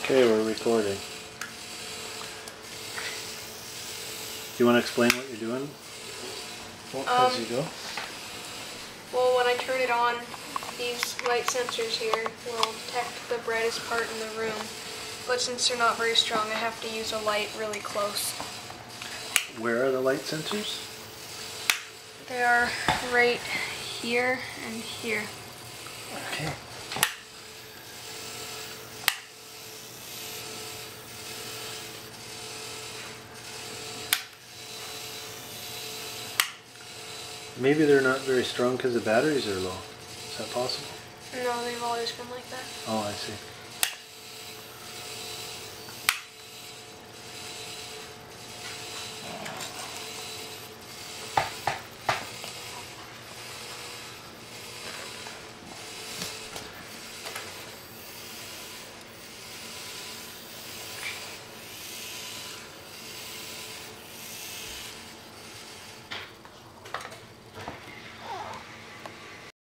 Okay, we're recording. Do you want to explain what you're doing? As you go? Well, when I turn it on, these light sensors here will detect the brightest part in the room. But since they're not very strong, I have to use a light really close. Where are the light sensors? They are right here and here. Okay. Maybe they're not very strong because the batteries are low. Is that possible? No, they've always been like that. Oh, I see.